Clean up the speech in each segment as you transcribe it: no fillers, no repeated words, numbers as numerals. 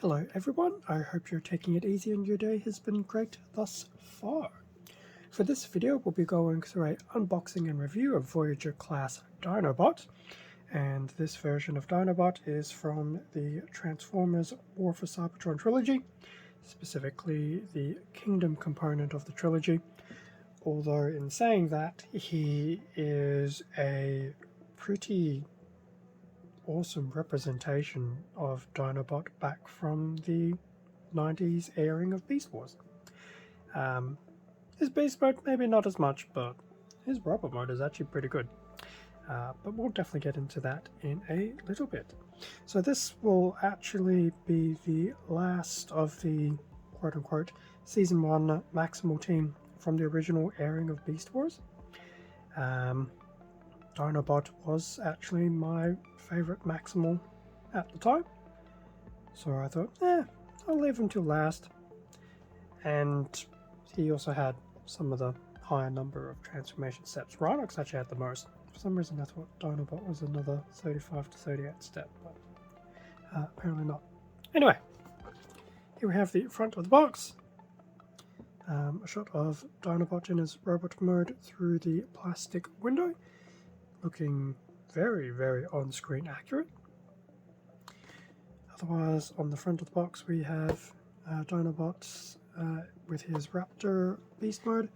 Hello everyone, I hope you're taking it easy and your day has been great thus far. For this video we'll be going through an unboxing and review of Voyager class Dinobot, and this version of Dinobot is from the Transformers War for Cybertron Trilogy, specifically the Kingdom component of the trilogy, although in saying that he is a pretty awesome representation of Dinobot back from the 90s airing of Beast Wars. His Beast mode maybe not as much, but his robot mode is actually pretty good. But we'll definitely get into that in a little bit. So this will actually be the last of the quote-unquote Season 1 Maximal team from the original airing of Beast Wars. Dinobot was actually my favourite Maximal at the time, so I thought, I'll leave him till last. And he also had some of the higher number of transformation steps. Rhinox actually had the most. For some reason I thought Dinobot was another 35 to 38 step, but apparently not. Anyway, here we have the front of the box. A shot of Dinobot in his robot mode through the plastic window, looking very, very on-screen accurate. Otherwise, on the front of the box we have Dinobot with his Raptor Beast mode,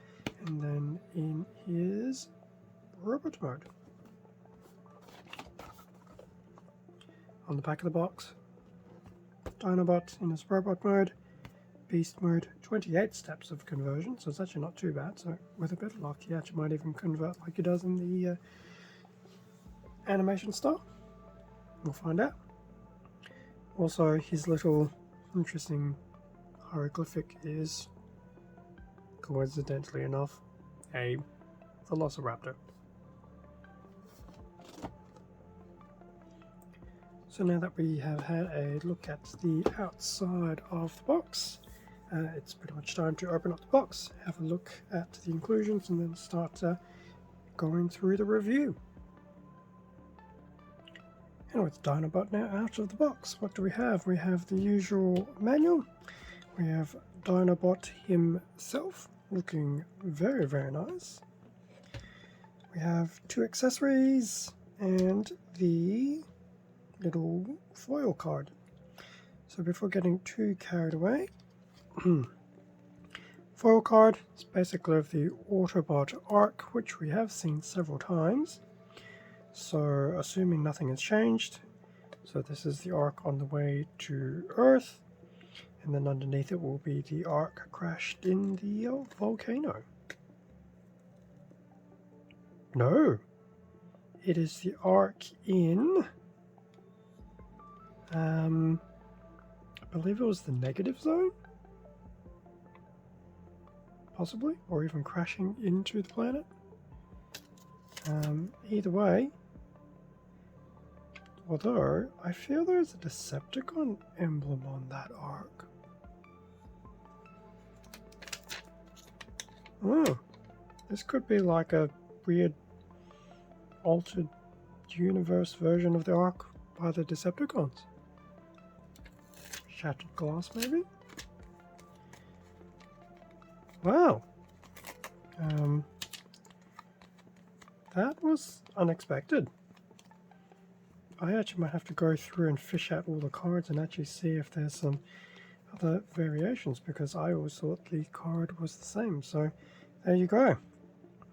and then in his robot mode. On the back of the box, Dinobot in his robot mode, Beast mode, 28 steps of conversion, so it's actually not too bad. So with a bit of luck, he actually might even convert like he does in the animation style. We'll find out. Also, his little interesting hieroglyphic is, coincidentally enough, a Velociraptor. So now that we have had a look at the outside of the box, it's pretty much time to open up the box, have a look at the inclusions, and then start going through the review. And with Dinobot now out of the box, what do we have? We have the usual manual. We have Dinobot himself, looking very, very nice. We have two accessories and the little foil card. So before getting too carried away, foil card is basically of the Autobot arc, which we have seen several times. So assuming nothing has changed, so this is the arc on the way to Earth, and then underneath it will be the arc crashed in the volcano. No, it is the arc in, I believe it was the negative zone? Possibly, or even crashing into the planet. Either way, although I feel there's a Decepticon emblem on that arc. Oh, this could be like a weird altered universe version of the arc by the Decepticons. Shattered glass, maybe? Wow. That was unexpected. I actually might have to go through and fish out all the cards and actually see if there's some other variations, because I always thought the card was the same. So there you go.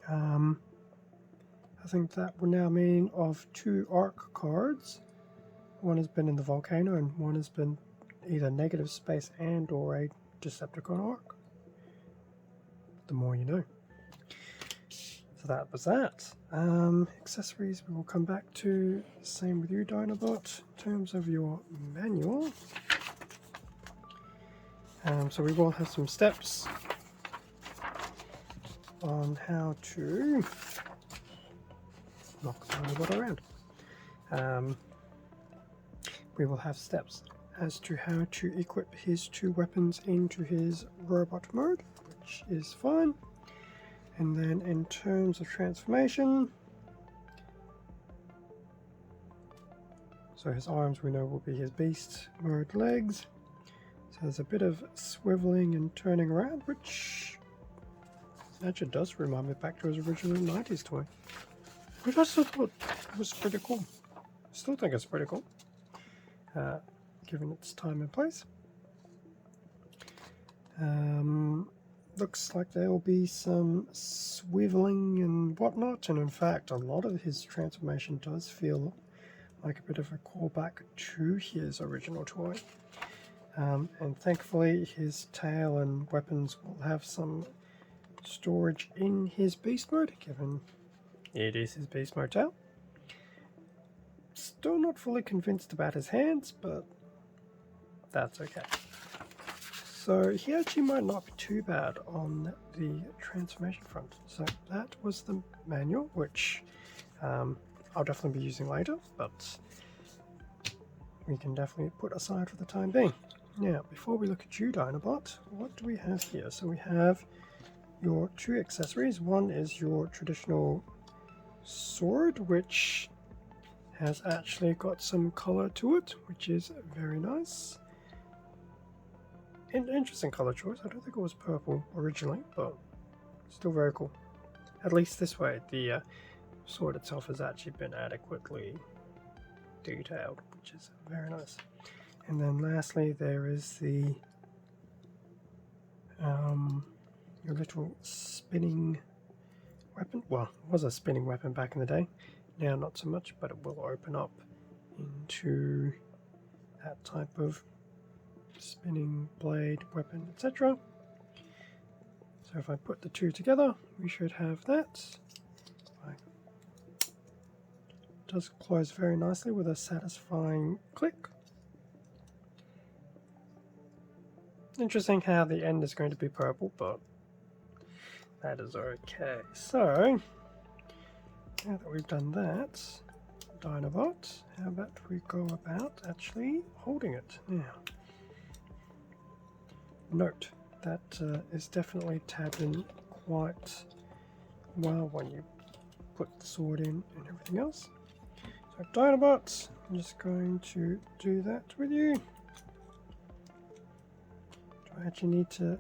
I think that will now mean of two arc cards. One has been in the volcano and one has been either negative space and or a Decepticon arc. The more you know. So that was that. Accessories we will come back to. Same with you, Dinobot, in terms of your manual. So we will have some steps on how to knock Dinobot around. We will have steps as to how to equip his two weapons into his robot mode, which is fine. And then in terms of transformation, so his arms we know will be his beast mode legs, there's a bit of swiveling and turning around, which actually does remind me back to his original 90s toy, which I still thought was pretty cool. I still think it's pretty cool, given its time and place. Looks like there will be some swiveling and whatnot, and in fact a lot of his transformation does feel like a bit of a callback to his original toy. And thankfully his tail and weapons will have some storage in his beast mode, given it is his beast mode tail. Still not fully convinced about his hands, but that's okay. So he actually might not be too bad on the transformation front. So that was the manual, which I'll definitely be using later, but we can definitely put aside for the time being. Now, before we look at you, Dinobot, what do we have here? So we have your two accessories. One is your traditional sword, which has actually got some color to it, which is very nice. An interesting color choice. I don't think it was purple originally, but still very cool. At least this way, the sword itself has actually been adequately detailed, which is very nice. And then lastly, there is the your little spinning weapon. Well, it was a spinning weapon back in the day. Now not so much, but it will open up into that type of spinning blade weapon, etc. So if I put the two together, we should have that. It does close very nicely with a satisfying click. Interesting how the end is going to be purple, but that is okay. So now that we've done that, Dinobot, how about we go about actually holding it now? Note that is definitely tabbed in quite well when you put the sword in and everything else. So Dinobot, I'm just going to do that with you. Do I actually need to?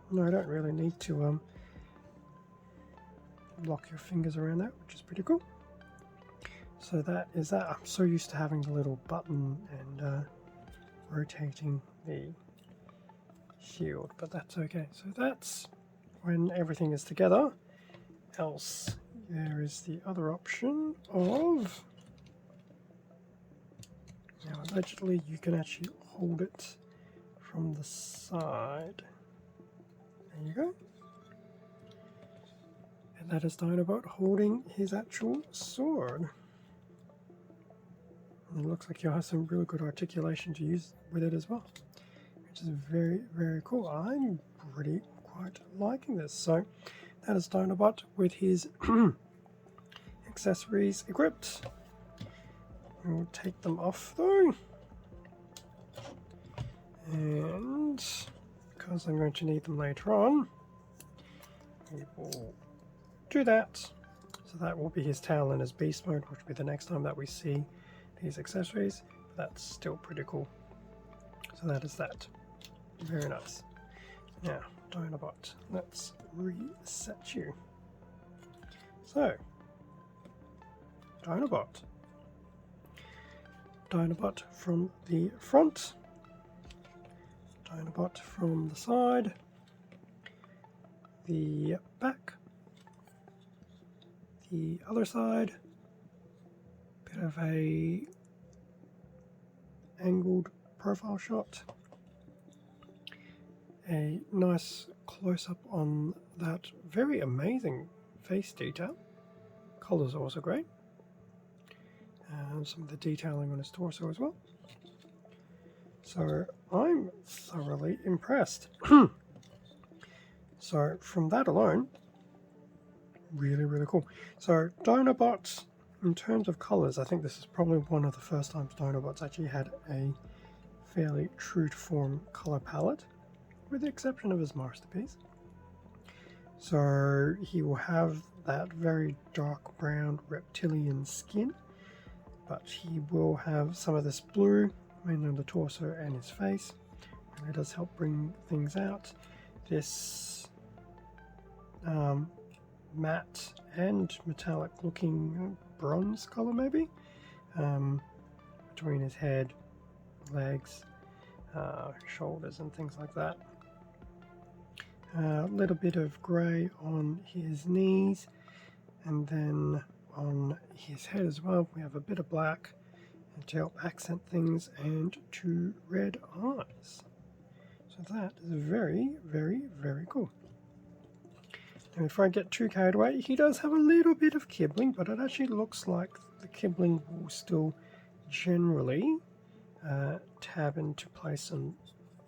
No, I don't really need to lock your fingers around that, which is pretty cool. So that is that. I'm so used to having the little button and rotating the shield, but that's okay. So that's when everything is together. Else there is the other option of, now allegedly you can actually hold it from the side. There you go. And that is Dinobot holding his actual sword. And it looks like you'll have some really good articulation to use with it as well, which is very, very cool. I'm really quite liking this. So that is Dinobot with his accessories equipped. We'll take them off though. And because I'm going to need them later on, we will do that. So that will be his tail and his beast mode, which will be the next time that we see these accessories. But that's still pretty cool. So that is that. Very nice. Now, Dinobot, let's reset you. So, Dinobot. Dinobot from the front. Dinobot from the side. The back. The other side. Bit of a angled profile shot. A nice close-up on that very amazing face detail. Colors are also great. Some of the detailing on his torso as well. So I'm thoroughly impressed. So from that alone, really, really cool. So Dinobot, in terms of colors, I think this is probably one of the first times Dinobot's actually had a fairly true to form color palette, with the exception of his masterpiece. So he will have that very dark brown reptilian skin, but he will have some of this blue, mainly on the torso and his face, It does help bring things out. This matte and metallic looking bronze color maybe, between his head, legs, shoulders and things like that. A little bit of grey on his knees, and then on his head as well we have a bit of black to help accent things, and 2 red eyes. So that is very, very, very cool. And before I get too carried away, he does have a little bit of kibbling, but it actually looks like the kibbling will still generally tab into place and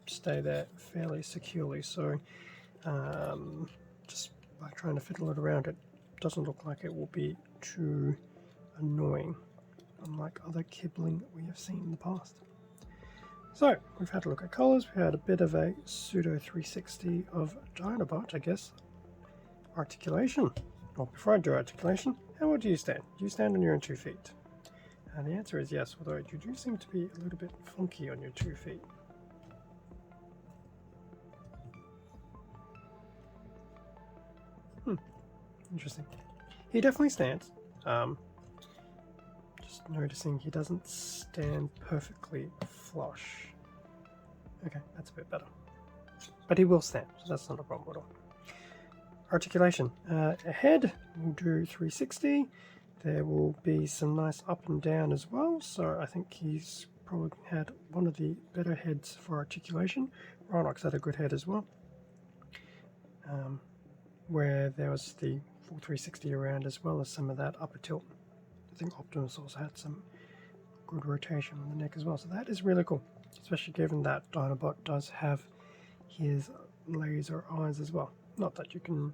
stay there fairly securely. So just by trying to fiddle it around, it doesn't look like it will be too annoying, unlike other kibbling that we have seen in the past. So we've had a look at colours, we had a bit of a pseudo 360 of Dinobot, I guess. Articulation. Well, before I do articulation, how well do you stand? Do you stand on your own 2 feet? And the answer is yes, although you do seem to be a little bit funky on your 2 feet. Interesting. He definitely stands. Just noticing he doesn't stand perfectly flush. Okay, that's a bit better. But he will stand, so that's not a problem at all. Articulation. Ahead, we'll do 360. There will be some nice up and down as well, so I think he's probably had one of the better heads for articulation. Rhinox had a good head as well, where there was the full 360 around as well as some of that upper tilt. I think Optimus also had some good rotation on the neck as well, so that is really cool, especially given that Dinobot does have his laser eyes as well. Not that you can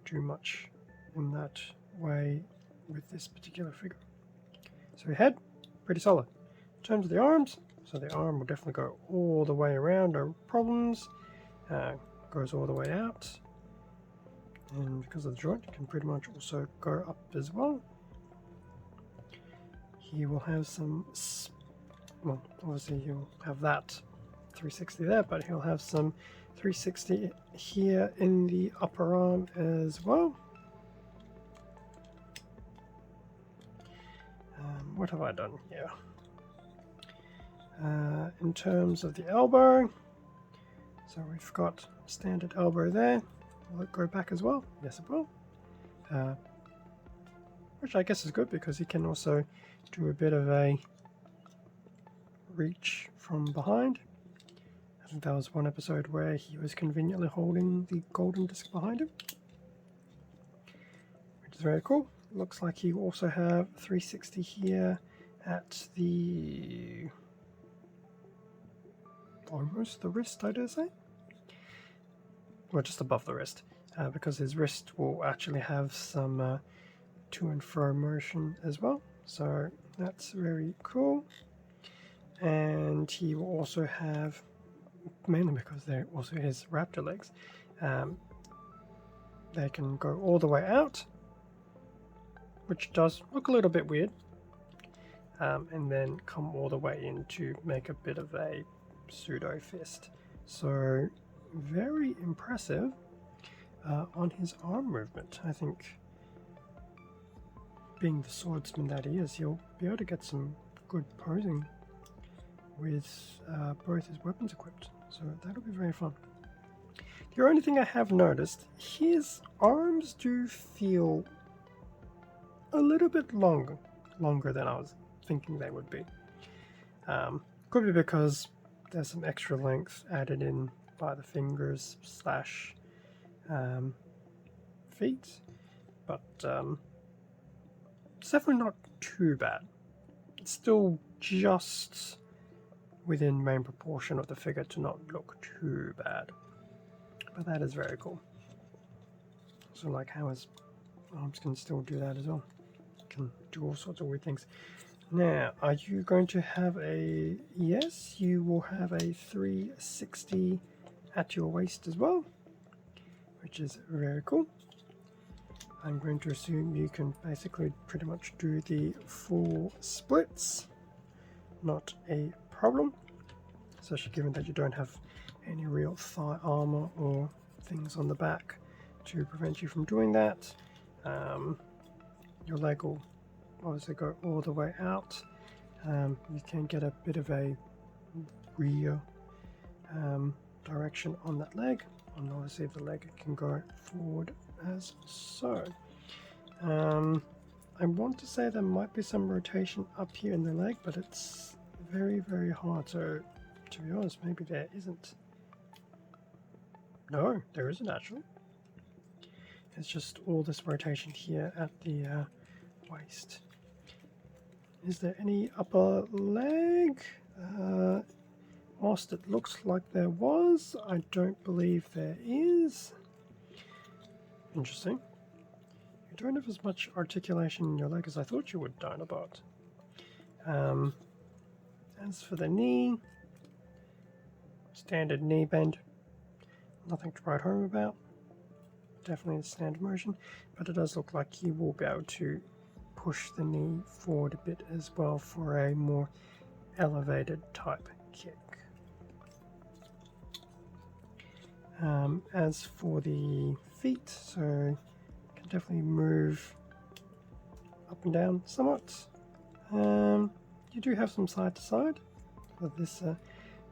do much in that way with this particular figure. So head, pretty solid. In terms of the arms, so the arm will definitely go all the way around, no problems. Goes all the way out. And because of the joint, it can pretty much also go up as well. He will have some, well, obviously he'll have that 360 there, but he'll have some 360 here in the upper arm as well. What have I done here? In terms of the elbow, so we've got standard elbow there. Will it go back as well? Yes, it will. Which I guess is good because he can also do a bit of a reach from behind. I think that was one episode where he was conveniently holding the golden disc behind him, which is very cool. Looks like he also have 360 here at the almost the wrist, I dare say. Well, just above the wrist, because his wrist will actually have some to and fro motion as well. So that's very cool. And he will also have, mainly because they're also his raptor legs, they can go all the way out, which does look a little bit weird, and then come all the way in to make a bit of a pseudo fist. So very impressive on his arm movement. I think, being the swordsman that he is, he'll be able to get some good posing with both his weapons equipped. So that'll be very fun. The only thing I have noticed, his arms do feel a little bit longer than I was thinking they would be. Could be because there's some extra length added in by the fingers slash feet, but it's definitely not too bad. It's still just within main proportion of the figure to not look too bad, but that is very cool. So like how his arms can still do that as well. Can do all sorts of weird things. Now, are you going to have a... Yes, you will have a 360 at your waist as well, which is very cool. I'm going to assume you can basically pretty much do the full splits. Not a problem, especially given that you don't have any real thigh armor or things on the back to prevent you from doing that. Your leg will obviously go all the way out. You can get a bit of a rear direction on that leg, and obviously the leg can go forward as so. I want to say there might be some rotation up here in the leg, but it's very, very hard. So, to be honest, maybe there isn't. No, there isn't actually. It's just all this rotation here at the waist. Is there any upper leg? Whilst it looks like there was, I don't believe there is. Interesting. You don't have as much articulation in your leg as I thought you would, Dinobot. As for the knee, standard knee bend. Nothing to write home about. Definitely a standard motion, but it does look like you will be able to push the knee forward a bit as well for a more elevated type kick. As for the feet, so you can definitely move up and down somewhat. You do have some side to side with this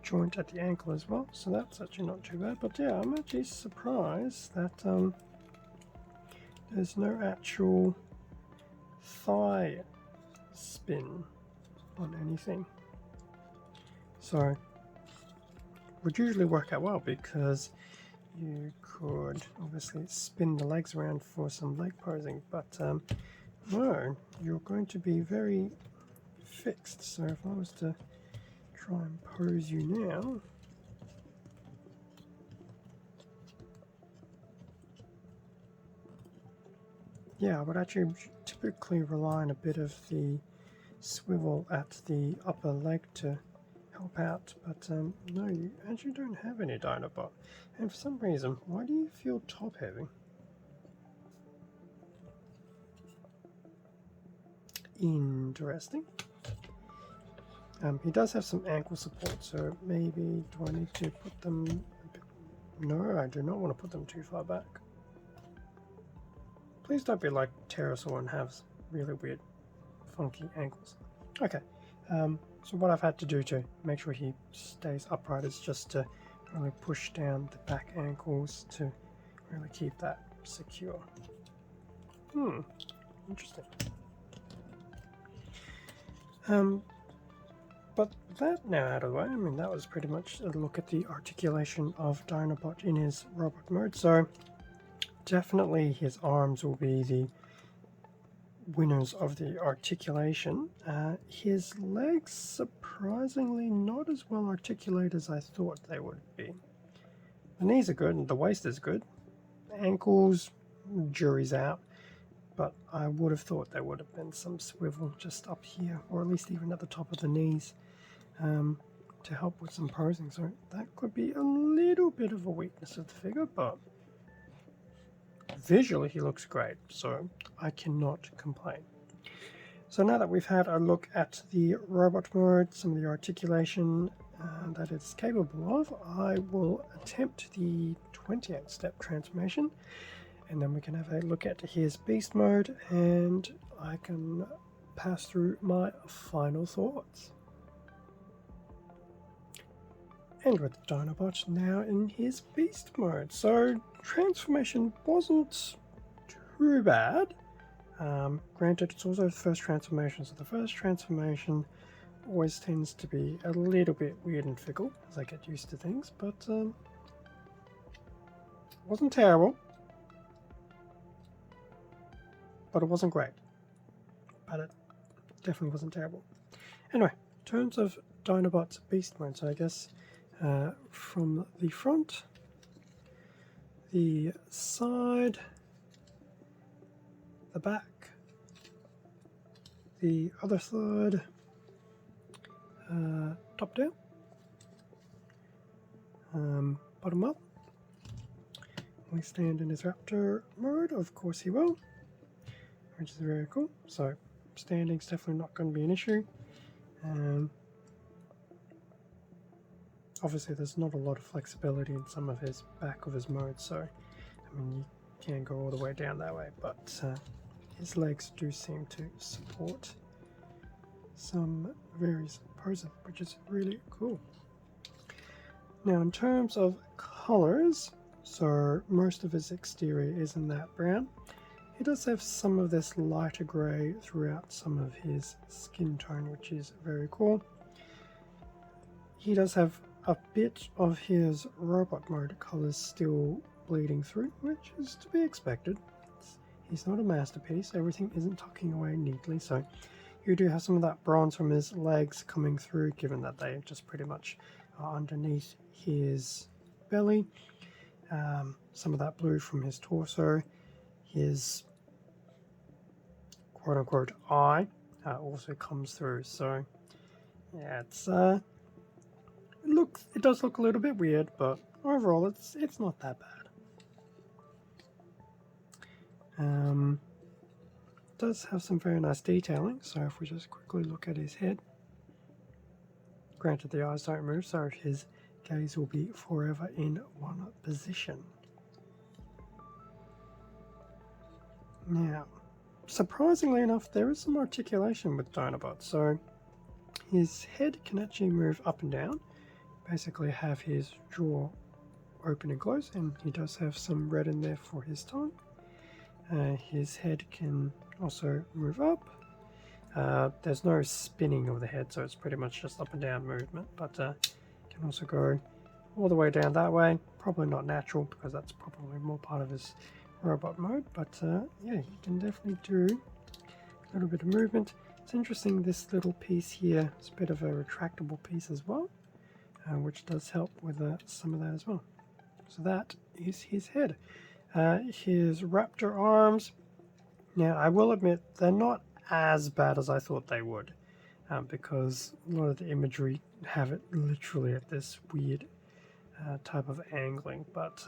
joint at the ankle as well, so that's actually not too bad. But yeah, I'm actually surprised that there's no actual thigh spin on anything. So would usually work out well, because you could obviously spin the legs around for some leg posing, but no, you're going to be very fixed. So if I was to try and pose you now, yeah, I would actually typically rely on a bit of the swivel at the upper leg to help out, but no, you actually don't have any Dinobot. And for some reason, why do you feel top heavy? Interesting. He does have some ankle support, so maybe do I need to put them a bit... No, I do not want to put them too far back. Please don't be like Pterosaur and have really weird, funky ankles. Okay, so what I've had to do to make sure he stays upright is just to really push down the back ankles to really keep that secure. Interesting. But that now out of the way, I mean, that was pretty much a look at the articulation of Dinobot in his robot mode. So definitely his arms will be the winners of the articulation. His legs, surprisingly, not as well articulated as I thought they would be. The knees are good and the waist is good. The ankles, jury's out. But I would have thought there would have been some swivel just up here, or at least even at the top of the knees, to help with some posing. So that could be a little bit of a weakness of the figure, but visually he looks great, so I cannot complain. So now that we've had a look at the robot mode, some of the articulation that it's capable of, I will attempt the 28-step transformation, and then we can have a look at his beast mode, and I can pass through my final thoughts. And with Dinobot now in his beast mode. So transformation wasn't too bad. Granted, it's also the first transformation, so the first transformation always tends to be a little bit weird and fickle as I get used to things, but it wasn't terrible. But it wasn't great. But it definitely wasn't terrible. Anyway, in terms of Dinobot's beast mode, so I guess from the front, the side, the back, the other side, top down, bottom up. We stand in his raptor mode, of course he will, which is very cool. So standing's definitely not going to be an issue. obviously there's not a lot of flexibility in some of his back of his modes, so I mean you can't go all the way down that way, but his legs do seem to support some various poses, which is really cool. Now in terms of colors, so most of his exterior is in that brown. He does have some of this lighter grey throughout some of his skin tone, which is very cool. He does have a bit of his robot mode colours still bleeding through, which is to be expected. He's not a masterpiece, everything isn't tucking away neatly, so you do have some of that bronze from his legs coming through, given that they just pretty much are underneath his belly. Some of that blue from his torso. His quote-unquote eye also comes through, so yeah, it does look a little bit weird, but overall it's not that bad. Does have some very nice detailing, so if we just quickly look at his head, granted the eyes don't move, so his gaze will be forever in one position. Now, surprisingly enough, there is some articulation with Dinobot, so his head can actually move up and down, basically have his jaw open and close, and he does have some red in there for his tongue. His head can also move up. There's no spinning of the head, so it's pretty much just up and down movement, but can also go all the way down that way. Probably not natural, because that's probably more part of his robot mode, but yeah, he can definitely do a little bit of movement. It's interesting, this little piece here is a bit of a retractable piece as well, which does help with some of that as well. So that is his head. His raptor arms, now I will admit they're not as bad as I thought they would, because a lot of the imagery have it literally at this weird type of angling, but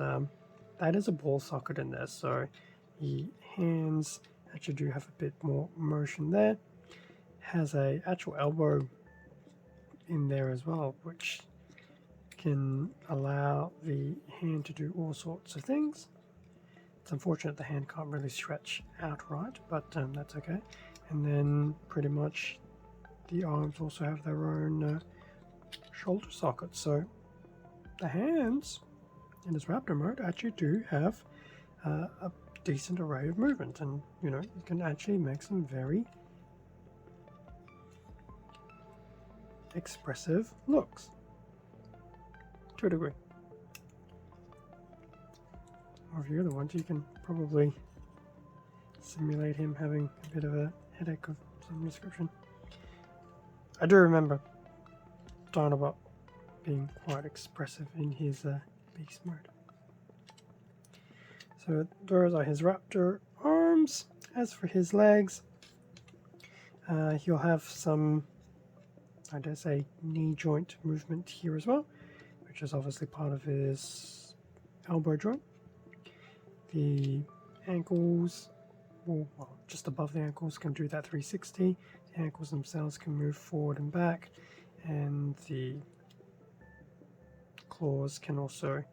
that is a ball socket in there, so the hands actually do have a bit more motion there. Has a actual elbow in there as well, which can allow the hand to do all sorts of things. It's unfortunate the hand can't really stretch outright, but that's okay. And then pretty much the arms also have their own shoulder sockets, so the hands in his raptor mode actually do have a decent array of movement, and you know, you can actually make some very expressive looks to a degree. Or if you're the ones, you can probably simulate him having a bit of a headache of some description. I do remember Dinobot being quite expressive in his beast mode. So those are his raptor arms. As for his legs, he'll have some, I dare say, knee joint movement here as well, which is obviously part of his elbow joint. The ankles, well, just above the ankles, can do that 360. The ankles themselves can move forward and back, and the claws can also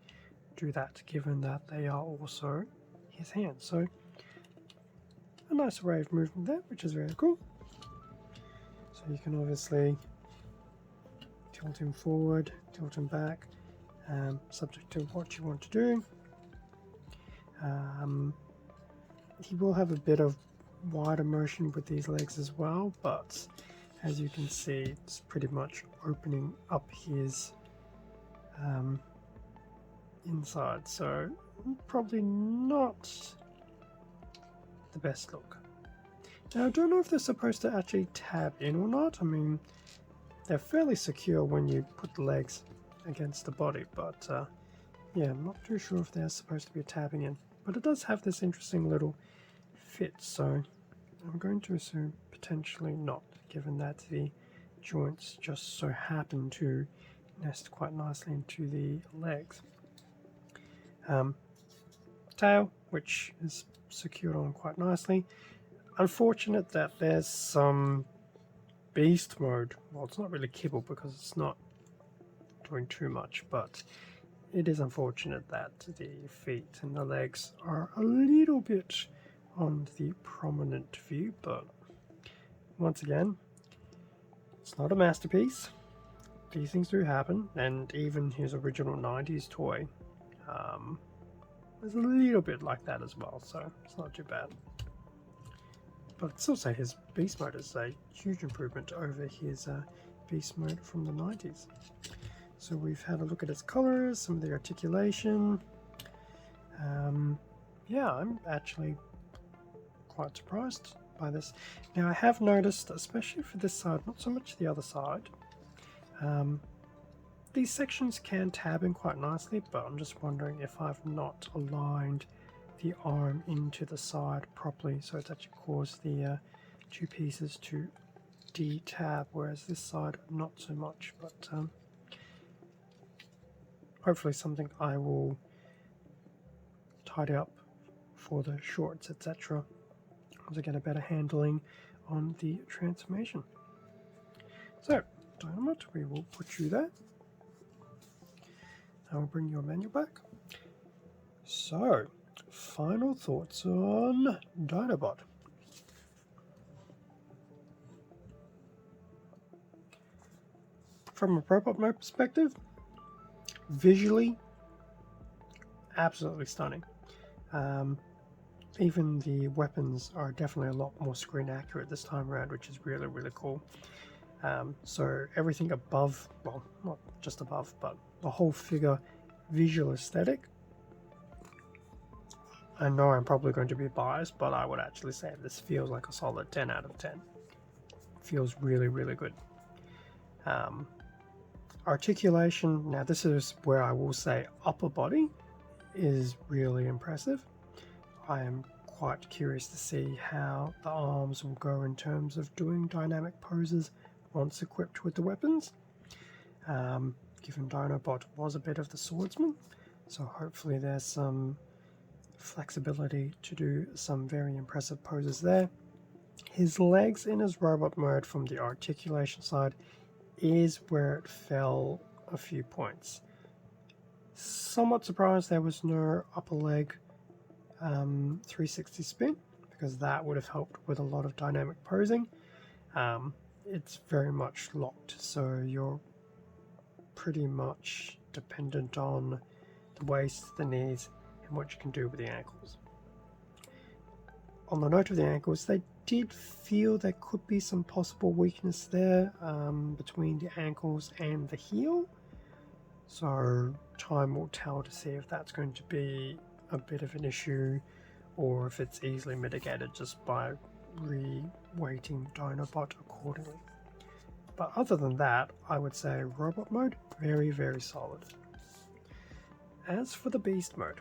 do that, given that they are also his hands. So a nice array of movement there, which is very cool. So you can obviously tilt him forward, tilt him back, subject to what you want to do. He will have a bit of wider motion with these legs as well, but as you can see, it's pretty much opening up his inside, so probably not the best look. Now I don't know if they're supposed to actually tab in or not. I mean, they're fairly secure when you put the legs against the body, but yeah, I'm not too sure if they're supposed to be tabbing in. But it does have this interesting little fit, so I'm going to assume potentially not, given that the joints just so happen to nest quite nicely into the legs. Tail, which is secured on quite nicely. Unfortunate that there's some beast mode. Well, it's not really kibble because it's not doing too much, but it is unfortunate that the feet and the legs are a little bit on the prominent view, but once again, it's not a masterpiece. These things do happen, and even his original 90s toy is a little bit like that as well, so it's not too bad. But I'd still say his beast mode is a huge improvement over his beast mode from the 90s. So we've had a look at his colors, some of the articulation. Yeah, I'm actually quite surprised by this. Now I have noticed, especially for this side, not so much the other side, these sections can tab in quite nicely, but I'm just wondering if I've not aligned the arm into the side properly, so it's actually caused the two pieces to de-tab, whereas this side not so much. But hopefully something I will tidy up for the shorts, etc., as I get a better handling on the transformation. So, Dinobot, we will put you there. I will bring your menu back. So, final thoughts on Dinobot. From a robot mode perspective, visually, absolutely stunning. Even the weapons are definitely a lot more screen accurate this time around, which is really, really cool. So everything above, well, not just above, but the whole figure visual aesthetic. I know I'm probably going to be biased, but I would actually say this feels like a solid 10 out of 10. It feels really, really good. Articulation, now this is where I will say upper body is really impressive. I am quite curious to see how the arms will go in terms of doing dynamic poses once equipped with the weapons. Given Dinobot was a bit of the swordsman, so hopefully there's some flexibility to do some very impressive poses there. His legs in his robot mode from the articulation side is where it fell a few points. Somewhat surprised there was no upper leg 360 spin, because that would have helped with a lot of dynamic posing. It's very much locked, so you're pretty much dependent on the waist, the knees, and what you can do with the ankles. On the note of the ankles, they did feel there could be some possible weakness there between the ankles and the heel, so time will tell to see if that's going to be a bit of an issue or if it's easily mitigated just by re-weighting Dinobot accordingly. But other than that, I would say robot mode, very, very solid. As for the beast mode,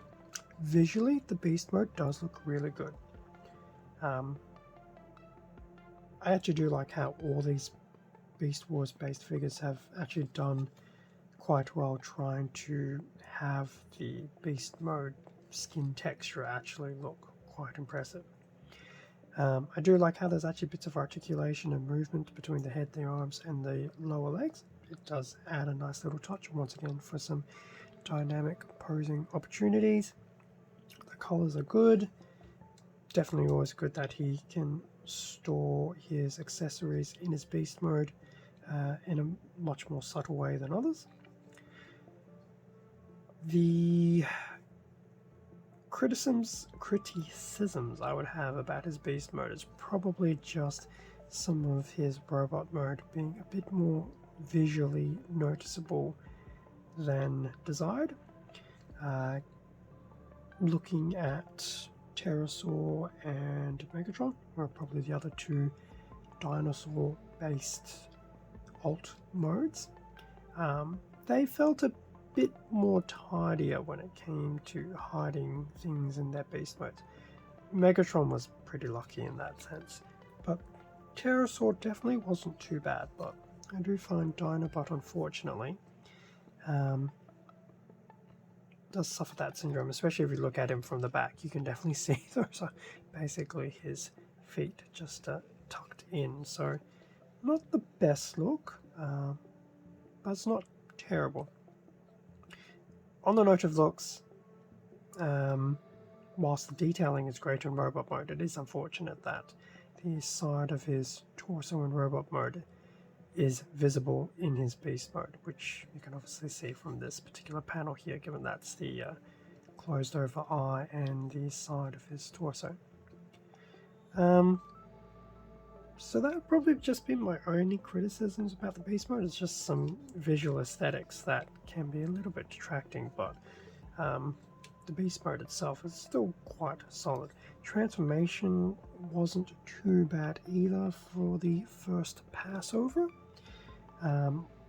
visually the beast mode does look really good. I actually do like how all these Beast Wars based figures have actually done quite well trying to have the beast mode skin texture actually look quite impressive. I do like how there's actually bits of articulation and movement between the head, the arms, and the lower legs. It does add a nice little touch once again for some dynamic posing opportunities. The colors are good. Definitely always good that he can store his accessories in his beast mode in a much more subtle way than others. The criticisms I would have about his beast mode is probably just some of his robot mode being a bit more visually noticeable than desired. Looking at Pterosaur and Megatron are probably the other two dinosaur based alt modes. They felt a bit more tidier when it came to hiding things in their beast modes. Megatron was pretty lucky in that sense, but Pterosaur definitely wasn't too bad. But I do find Dinobot, unfortunately, does suffer that syndrome, especially if you look at him from the back. You can definitely see those are basically his feet just tucked in, so not the best look, but it's not terrible. On the note of looks, whilst the detailing is great in robot mode, it is unfortunate that the side of his torso in robot mode is visible in his beast mode, which you can obviously see from this particular panel here, given that's the closed over eye and the side of his torso. So that would probably just be my only criticisms about the beast mode. It's just some visual aesthetics that can be a little bit detracting, but the beast mode itself is still quite solid. Transformation wasn't too bad either for the first pass over.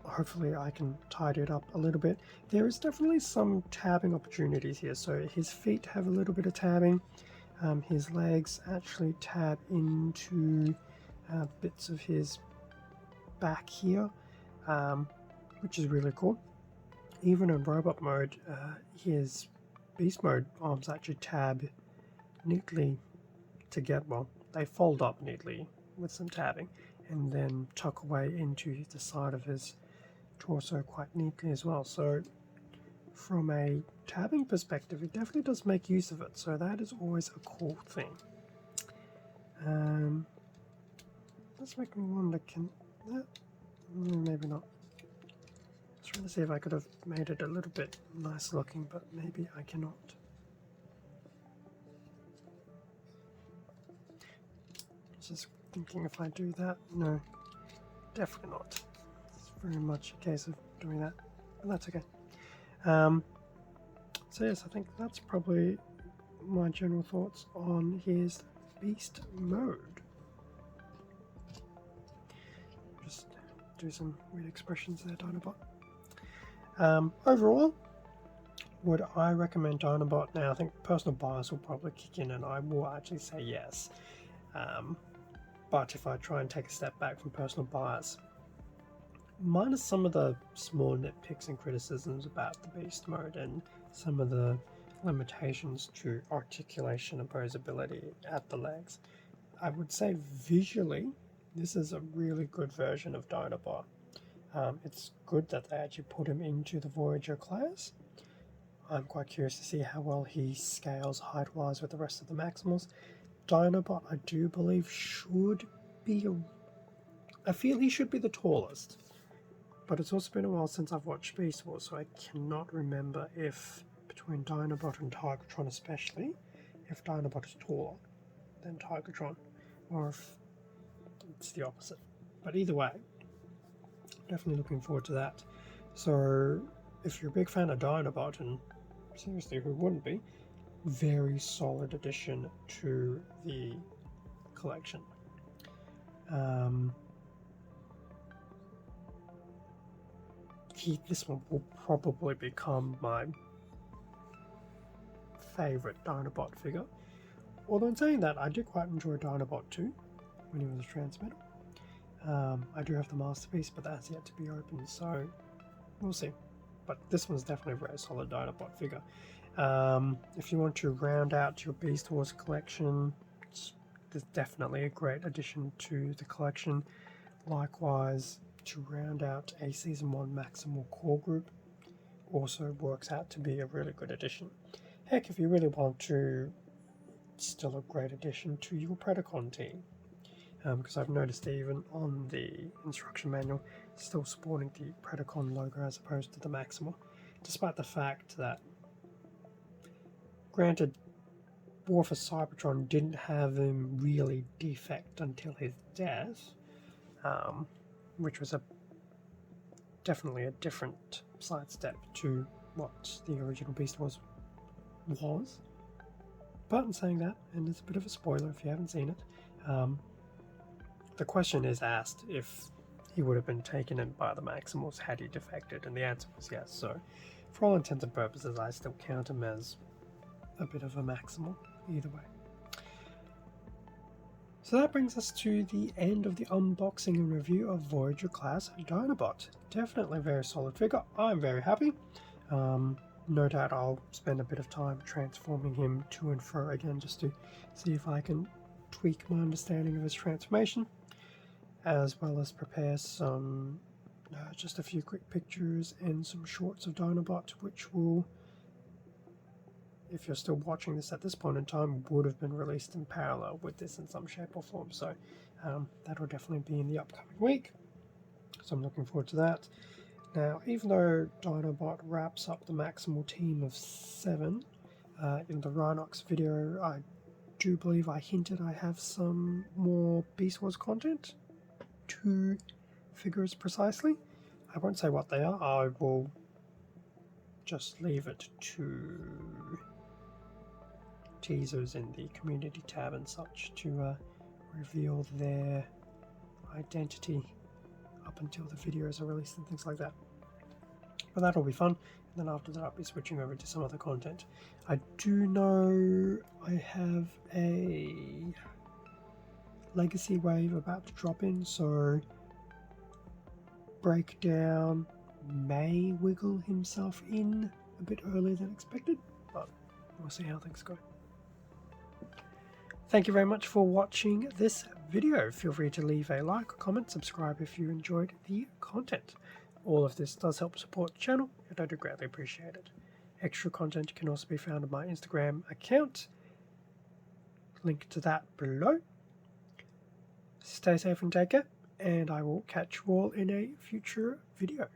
Hopefully I can tidy it up a little bit. There is definitely some tabbing opportunities here. So his feet have a little bit of tabbing. His legs actually tab into bits of his back here, which is really cool. Even in robot mode, his beast mode arms actually tab neatly together. Well, they fold up neatly with some tabbing and then tuck away into the side of his torso quite neatly as well. So from a tabbing perspective, it definitely does make use of it, so that is always a cool thing. That's making me wonder, can that... maybe not. I was trying to see if I could have made it a little bit nice looking, but maybe I cannot. Just thinking if I do that, no, definitely not. It's very much a case of doing that, but that's okay. So yes, I think that's probably my general thoughts on his beast mode. Just do some weird expressions there, Dinobot. Overall, would I recommend Dinobot? Now, I think personal bias will probably kick in, and I will actually say yes. But if I try and take a step back from personal bias, minus some of the small nitpicks and criticisms about the beast mode and some of the limitations to articulation and posability at the legs, I would say visually this is a really good version of Dinobot. It's good that they actually put him into the Voyager class. I'm quite curious to see how well he scales height-wise with the rest of the Maximals. Dinobot, I do believe, should be I feel he should be the tallest. But it's also been a while since I've watched Beast Wars, so I cannot remember if, between Dinobot and Cybertron especially, if Dinobot is taller than Cybertron, or if it's the opposite. But either way, definitely looking forward to that. So, if you're a big fan of Dinobot, and seriously, who wouldn't be, very solid addition to the collection. This one will probably become my favourite Dinobot figure. Although in saying that, I did quite enjoy Dinobot 2 when he was a transmitter. I do have the Masterpiece, but that's yet to be opened, so we'll see. But this one's definitely a very solid Dinobot figure. If you want to round out your Beast Wars collection, it's definitely a great addition to the collection. Likewise, to round out a Season 1 Maximal core group also works out to be a really good addition. Heck, if you really want to, it's still a great addition to your Predacon team. Because I've noticed even on the instruction manual, still sporting the Predacon logo as opposed to the Maximal, despite the fact that, granted, War for Cybertron didn't have him really defect until his death, which was definitely a different sidestep to what the original Beast Wars was. But in saying that, and it's a bit of a spoiler if you haven't seen it, the question is asked if he would have been taken in by the Maximals had he defected, and the answer was yes. So, for all intents and purposes, I still count him as a bit of a Maximal, either way. So that brings us to the end of the unboxing and review of Voyager class Dinobot. Definitely a very solid figure. I'm very happy. No doubt I'll spend a bit of time transforming him to and fro again just to see if I can tweak my understanding of his transformation, as well as prepare some just a few quick pictures and some shorts of Dinobot, which will, if you're still watching this at this point in time, would have been released in parallel with this in some shape or form. So that'll definitely be in the upcoming week. So I'm looking forward to that. Now, even though Dinobot wraps up the Maximal team of 7, in the Rhinox video, I do believe I hinted I have some more Beast Wars content. 2 figures precisely. I won't say what they are. I will just leave it to teasers in the community tab and such to reveal their identity up until the videos are released and things like that. But that'll be fun. And then after that, I'll be switching over to some other content. I do know I have a Legacy wave about to drop in, so Breakdown may wiggle himself in a bit earlier than expected, but we'll see how things go. Thank you very much for watching this video. Feel free to leave a like or comment, subscribe if you enjoyed the content. All of this does help support the channel, and I do greatly appreciate it. Extra content can also be found on my Instagram account. Link to that below. Stay safe and take care, and I will catch you all in a future video.